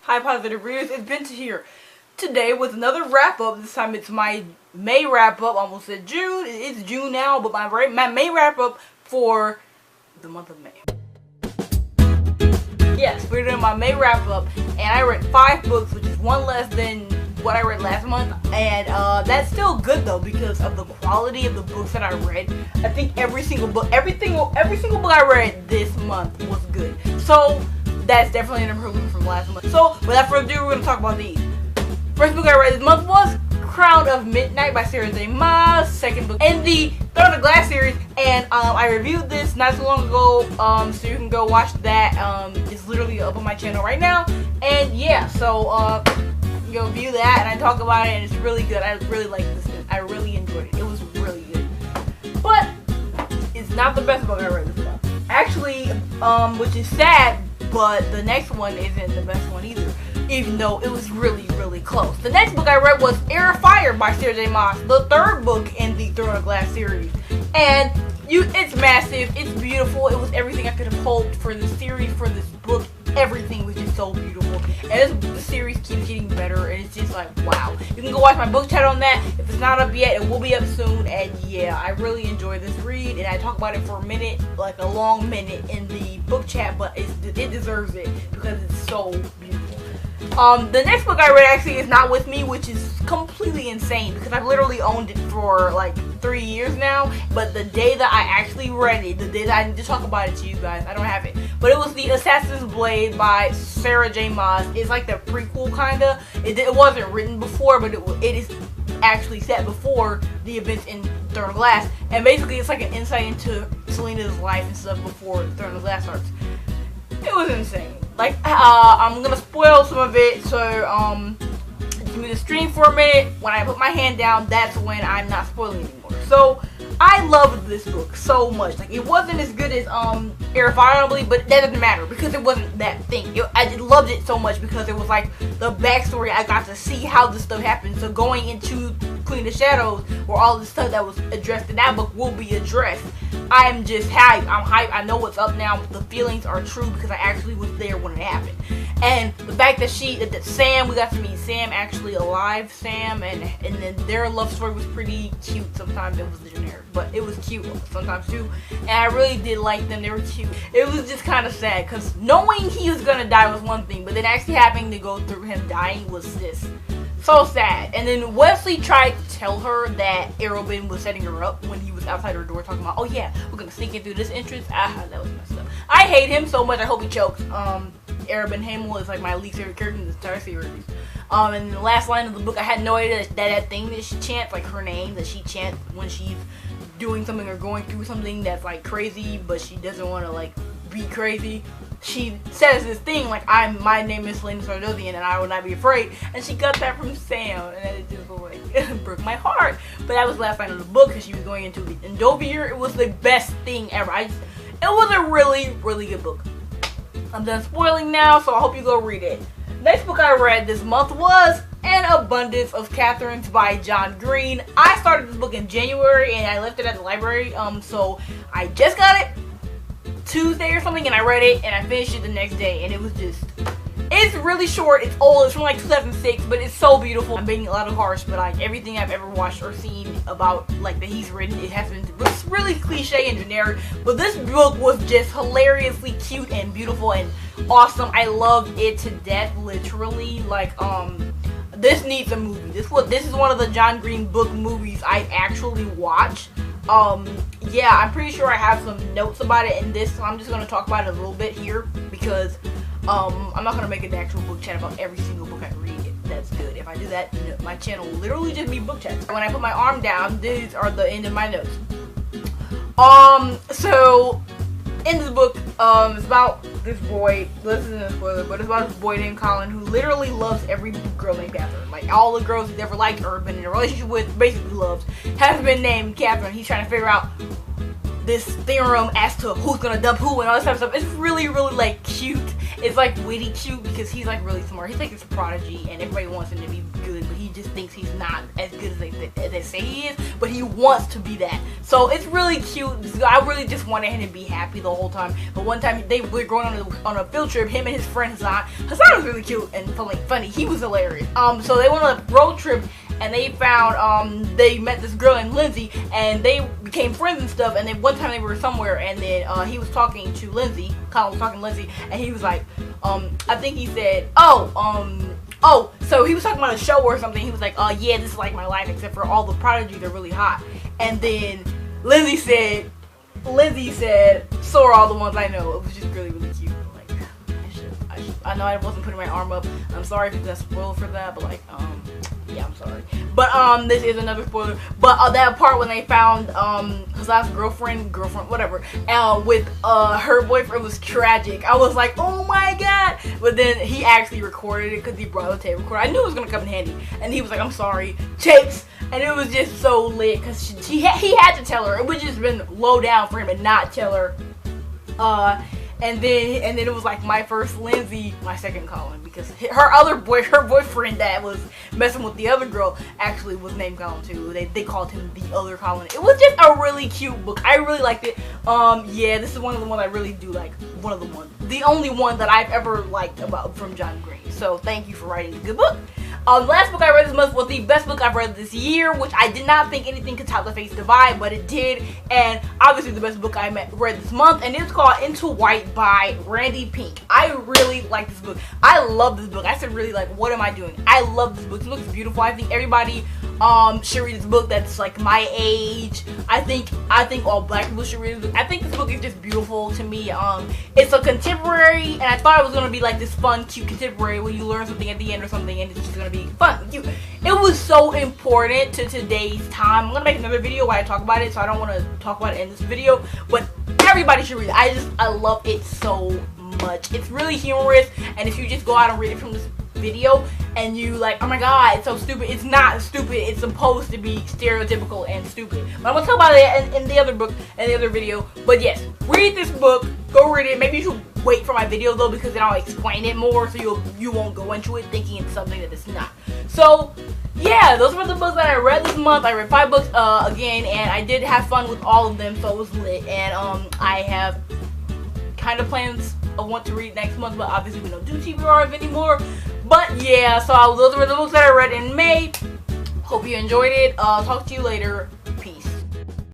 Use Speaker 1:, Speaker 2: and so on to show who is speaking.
Speaker 1: Hi Positive Readers, it's Benta here. Today with another wrap up. This time it's my May wrap up. Almost said June. It's June now, but my May wrap up for the month of May. Yes, we're doing my May wrap up, and I read 5 books, which is one less than what I read last month, and that's still good though because of the quality of the books that I read. I think every single book I read this month was good. So that's definitely an improvement from last month. So without further ado, we're going to talk about these. First book I read this month was Crown of Midnight by Sarah J. Maas. Second book in the Throne of Glass series, and I reviewed this not so long ago, so you can go watch that. It's literally up on my channel right now, and yeah, so you go view that, and I talk about it, and it's really good. I really like this. I really enjoyed it. It was really good, but it's not the best book I read this month. Actually, which is sad. But the next one isn't the best one either, even though it was really, really close. The next book I read was Heir of Fire by Sarah J. Maas, the third book in the Throne of Glass series. And it's massive, it's beautiful, it was everything I could have hoped for this series, for this book. Everything was just so beautiful. And the series keeps getting better, and it's just like, wow. You can go watch my book chat on that. If it's not up yet, it will be up soon. And yeah, I really enjoyed this read, and I talk about it for a minute, like a long minute in the book chat, but it deserves it because it's so beautiful. The next book I read actually is Not With Me, which is completely insane because I've literally owned it for like 3 years now, but the day that I actually read it, the day that I need to talk about it to you guys, I don't have it, but it was the Assassin's Blade by Sarah J. Maas. It's like the prequel kinda. It wasn't written before, but it is actually set before the events in Throne of Glass, and basically it's like an insight into Selena's life and stuff before Throne of Glass starts. It was insane. Like, I'm gonna spoil some of it, so give me the stream for a minute. When I put my hand down, that's when I'm not spoiling anymore. So I loved this book so much. Like, it wasn't as good as Heir of Fire, but that doesn't matter because it wasn't that thing. I just loved it so much because it was like the backstory. I got to see how this stuff happened. So going into Queen of Shadows, where all the stuff that was addressed in that book will be addressed, I am just hyped. I'm hyped. I know what's up now. The feelings are true because I actually was there when it happened. And the fact that Sam, we got to meet Sam actually alive, Sam, and then their love story was pretty cute. Sometimes it was generic, but it was cute sometimes too. And I really did like them. They were cute. It was just kind of sad because knowing he was gonna die was one thing, but then actually having to go through him dying was just so sad. And then Wesley tried to tell her that Arobin was setting her up when he was outside her door talking about, oh yeah, we're gonna sneak in through this entrance. That was messed up. I hate him so much. I hope he chokes. Arobin Hamel is like my least favorite character in the entire series. And the last line of the book, I had no idea that thing that she chants, like her name that she chants when she's doing something or going through something that's like crazy, but she doesn't want to like be crazy. She says this thing like, my name is Selena Sardosian and I will not be afraid, and she got that from Sam, and it just like broke my heart. But that was the last line of the book because she was going into the Endovier. It was the best thing ever. It was a really, really good book. I'm done spoiling now, so I hope you go read it. Next book I read this month was An Abundance of Catherines by John Green. I started this book in January and I left it at the library, so I just got it Tuesday or something, and I read it and I finished it the next day, and it's really short. It's old. It's from like 2006, but it's so beautiful. I'm being a lot of harsh, but like everything I've ever watched or seen about like that he's written, it's really cliche and generic, but this book was just hilariously cute and beautiful and awesome. I loved it to death, literally. Like, this needs a movie. This is one of the John Green book movies I've actually watched. Yeah, I'm pretty sure I have some notes about it in this, so I'm just gonna talk about it a little bit here because I'm not gonna make an actual book chat about every single book I read. That's good. If I do that, my channel will literally just be book chats. When I put my arm down, these are the end of my notes. So in this book, it's about this boy. This isn't a spoiler, but it's about this boy named Colin who literally loves every girl named Catherine. Like all the girls he's ever liked or been in a relationship with, basically loves, has been named Catherine. He's trying to figure out this theorem as to who's gonna dump who and all this type of stuff. It's really, really like cute. It's like witty cute because he's like really smart. He's like this prodigy and everybody wants him to be good, but he just thinks he's not as good as they say he is, but he wants to be that. So it's really cute. I really just wanted him to be happy the whole time. But one time they were going on a field trip, him and his friend Hassan. Hassan was really cute and funny. He was hilarious. So they went on a road trip and they found they met this girl named Lindsay and they became friends and stuff. And then one time they were somewhere and then he was talking to Lindsay. Colin was talking to Lindsay and he was like, I think he said, so he was talking about a show or something. He was like, yeah, this is like my life except for all the prodigies are really hot. And then Lindsay said, so are all the ones I know. It was just really cute. Like, I know I wasn't putting my arm up. I'm sorry if you got spoiled for that, but like, yeah, I'm sorry. But this is another spoiler. But that part when they found Hassan's girlfriend, whatever, with her boyfriend was tragic. I was like, oh my god! But then he actually recorded it because he brought a tape recorder. I knew it was gonna come in handy, and he was like, I'm sorry, takes. And it was just so lit because he had to tell her. It would just been low down for him to not tell her. And then it was like my first Lindsay, my second Colin, because her boyfriend that was messing with the other girl actually was named Colin too. They called him the other Colin. It was just a really cute book. I really liked it. Yeah, this is one of the ones I really do like. The only one that I've ever liked from John Green. So thank you for writing a good book. Last book I read this month was the best book I've read this year, which I did not think anything could top The Fates Divide, but it did, and obviously the best book I read this month, and it's called Into White by Randy Pink. I really like this book. I love this book. I said really like, what am I doing? I love this book. It looks beautiful. I think everybody should read this book that's like my age. I think all black people should read this book. I think this book is just beautiful to me. It's a contemporary, and I thought it was gonna be like this fun, cute contemporary where you learn something at the end or something, and it's just gonna be fun, cute. It was so important to today's time. I'm gonna make another video where I talk about it, so I don't want to talk about it in this video. But everybody should read it. I love it so much. It's really humorous, and if you just go out and read it from this video and you like, oh my god, it's so stupid. It's not stupid. It's supposed to be stereotypical and stupid. But I'm gonna talk about it in the other book and the other video. But yes, read this book. Go read it. Maybe you should wait for my video though, because then I'll explain it more, so you won't go into it thinking it's something that it's not. So yeah, those were the books that I read this month. I read 5 books again, and I did have fun with all of them, so it was lit. And I have kind of plans of what to read next month, but obviously we don't do TBRs anymore. But yeah, so those were the books that I read in May. Hope you enjoyed it. Talk to you later.